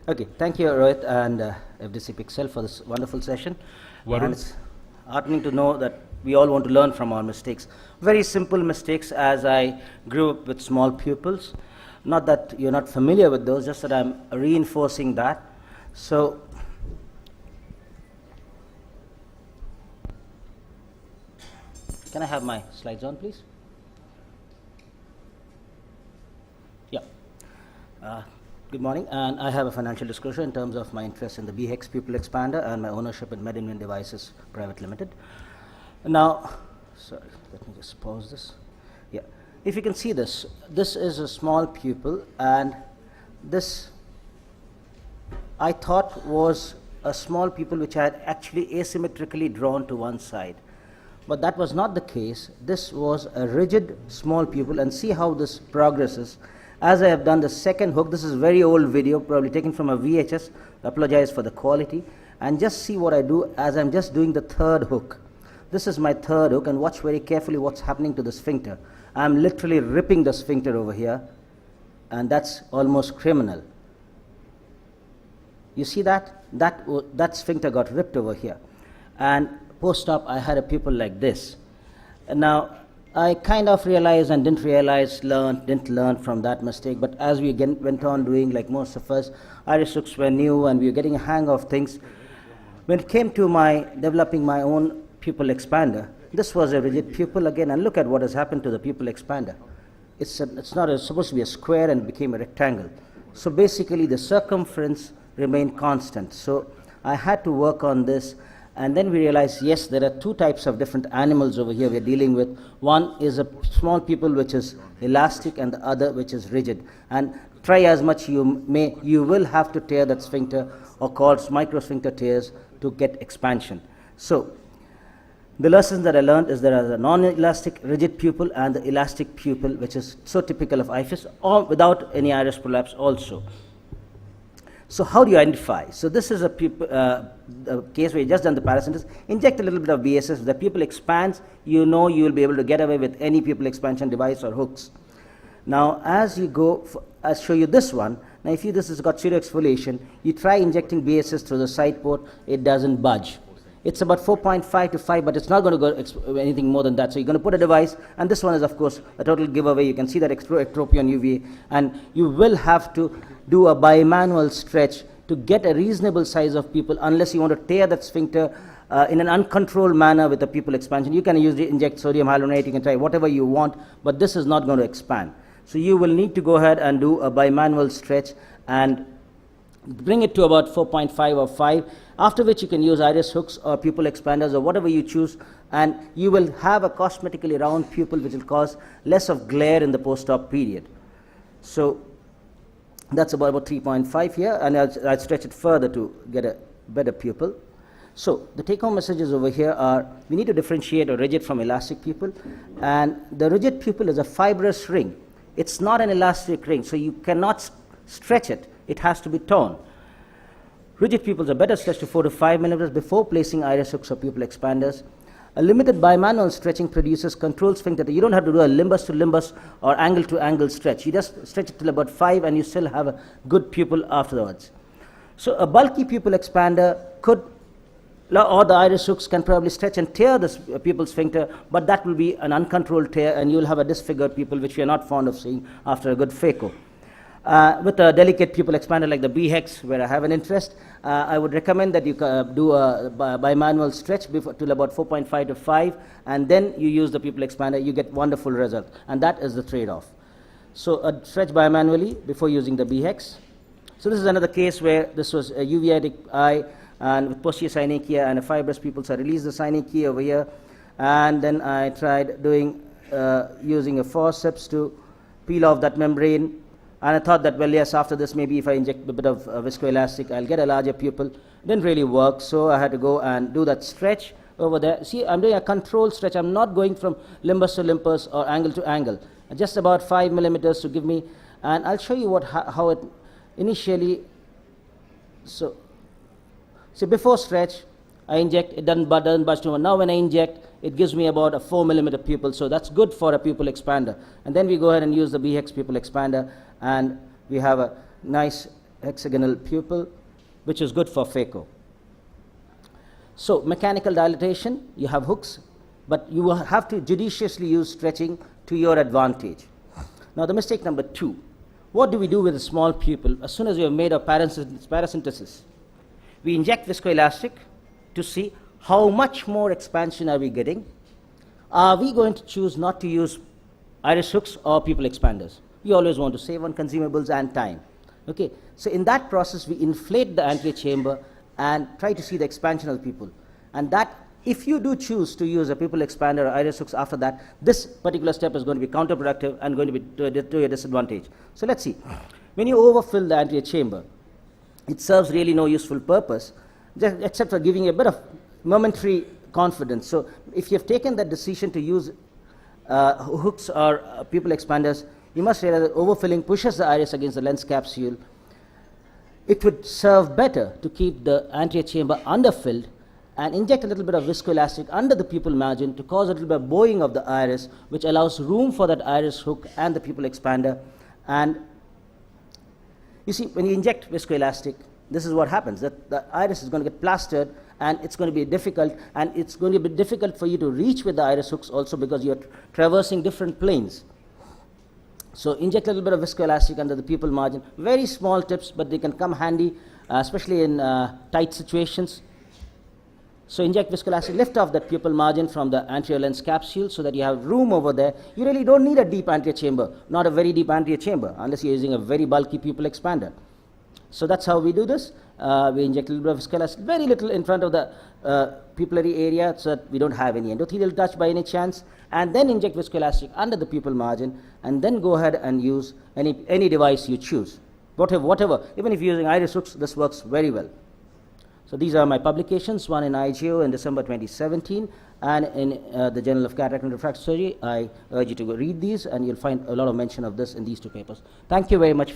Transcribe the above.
Okay, thank you, Rohit and FDC Pixel for this wonderful session. Varun. And it's heartening to know that we all want to learn from our mistakes. Very simple mistakes, as I grew up with small pupils. Not that you're not familiar with those, just that I'm reinforcing that. So, can I have my slides on, please? Yeah. Good morning, and I have a financial disclosure in terms of my interest in the BHEX Pupil Expander and my ownership in MedInvent Devices Private Limited. Now, sorry, let me just pause this. Yeah, if you can see this, this is a small pupil, and this I thought was a small pupil which I had actually asymmetrically drawn to one side. But that was not the case. This was a rigid small pupil, and see how this progresses. As I have done the second hook, this is a very old video, probably taken from a VHS, I apologize for the quality, and just see what I do as I'm just doing the third hook. This is my third hook, and watch very carefully what's happening to the sphincter. I'm literally ripping the sphincter over here, and that's almost criminal. You see that? That sphincter got ripped over here. And post-op, I had a pupil like this. And now, I kind of realized and didn't learn from that mistake, but as we went on doing, like most of us, iris hooks were new and we were getting a hang of things. When it came to developing my own pupil expander, this was a rigid pupil again, and look at what has happened to the pupil expander. It's supposed to be a square and became a rectangle. So basically the circumference remained constant. So I had to work on this. And then we realized, yes, there are two types of different animals over here we're dealing with. One is a small pupil which is elastic, and the other which is rigid. And try as much you may, you will have to tear that sphincter, or called microsphincter tears, to get expansion. So the lessons that I learned is there is a non-elastic rigid pupil and the elastic pupil, which is so typical of IFIS, or without any iris prolapse also. So how do you identify? So this is a case where you just done the paracentesis, inject a little bit of BSS, if the pupil expands, you know you will be able to get away with any pupil expansion device or hooks. Now as you go, I'll show you this one. Now if this has got pseudoexfoliation, you try injecting BSS through the side port, it doesn't budge. It's about 4.5 to 5, but it's not going to go anything more than that. So you're going to put a device, and this one is, of course, a total giveaway. You can see that ectropy on UVA, and you will have to do a bimanual stretch to get a reasonable size of pupil, unless you want to tear that sphincter in an uncontrolled manner with a pupil expansion. You can usually inject sodium hyaluronate, you can try whatever you want, but this is not going to expand. So you will need to go ahead and do a bimanual stretch and bring it to about 4.5 or 5, after which you can use iris hooks or pupil expanders or whatever you choose, and you will have a cosmetically round pupil which will cause less of glare in the post-op period. So that's about 3.5 here, and I'll stretch it further to get a better pupil. So the take-home messages over here are, we need to differentiate a rigid from elastic pupil, and the rigid pupil is a fibrous ring. It's not an elastic ring, so you cannot stretch it. It has to be torn. Rigid pupils are better stretched to 4 to 5 millimeters before placing iris hooks or pupil expanders. A limited bimanual stretching produces controlled sphincter. You don't have to do a limbus to limbus or angle to angle stretch. You just stretch it till about 5 and you still have a good pupil afterwards. So a bulky pupil expander could, or the iris hooks can probably stretch and tear the pupil sphincter, but that will be an uncontrolled tear and you'll have a disfigured pupil, which we are not fond of seeing after a good phaco. With a delicate pupil expander like the BHEX, where I have an interest, I would recommend that you do a bimanual stretch till about 4.5 to 5, and then you use the pupil expander. You get wonderful result, and that is the trade-off. So a stretch bimanually before using the BHEX. So this is another case where this was a uveitic eye, and with posterior synechia and a fibrous pupil, so I released the synechia over here, and then I tried doing using a forceps to peel off that membrane. And I thought that, well, yes, after this, maybe if I inject a bit of viscoelastic, I'll get a larger pupil. Didn't really work, so I had to go and do that stretch over there. See, I'm doing a controlled stretch. I'm not going from limbus to limbus or angle to angle. Just about 5 millimeters to give me, and I'll show you how it initially. So before stretch, I inject, it doesn't budge too much. Now when I inject, it gives me about a 4 millimeter pupil, so that's good for a pupil expander. And then we go ahead and use the BHEX pupil expander, and we have a nice hexagonal pupil, which is good for phaco. So mechanical dilatation, you have hooks, but you will have to judiciously use stretching to your advantage. Now the mistake number 2. What do we do with a small pupil as soon as we have made a paracentesis? We inject viscoelastic to see how much more expansion are we getting. Are we going to choose not to use iris hooks or pupil expanders? We always want to save on consumables and time. Okay, so in that process, we inflate the anterior chamber and try to see the expansion of the pupil. And that, if you do choose to use a pupil expander or iris hooks after that, this particular step is going to be counterproductive and going to be to your disadvantage. So let's see. When you overfill the anterior chamber, it serves really no useful purpose, just except for giving you a bit of momentary confidence. So if you have taken that decision to use hooks or pupil expanders, you must realize that overfilling pushes the iris against the lens capsule. It would serve better to keep the anterior chamber underfilled and inject a little bit of viscoelastic under the pupil margin to cause a little bit of bowing of the iris, which allows room for that iris hook and the pupil expander. And you see, when you inject viscoelastic, this is what happens, that the iris is going to get plastered, and it's going to be difficult, and it's going to be difficult for you to reach with the iris hooks also because you're traversing different planes. So inject a little bit of viscoelastic under the pupil margin. Very small tips, but they can come handy, especially in tight situations. So inject viscoelastic, lift off that pupil margin from the anterior lens capsule so that you have room over there. You really don't need a deep anterior chamber, not a very deep anterior chamber, unless you're using a very bulky pupil expander. So that's how we do this. We inject a little bit of viscoelastic, very little in front of the pupillary area so that we don't have any endothelial touch by any chance, and then inject viscoelastic under the pupil margin, and then go ahead and use any device you choose. Whatever, even if you're using iris hooks, this works very well. So these are my publications, one in IGO in December 2017, and in the Journal of Cataract and Refractive Surgery. I urge you to go read these, and you'll find a lot of mention of this in these 2 papers. Thank you very much.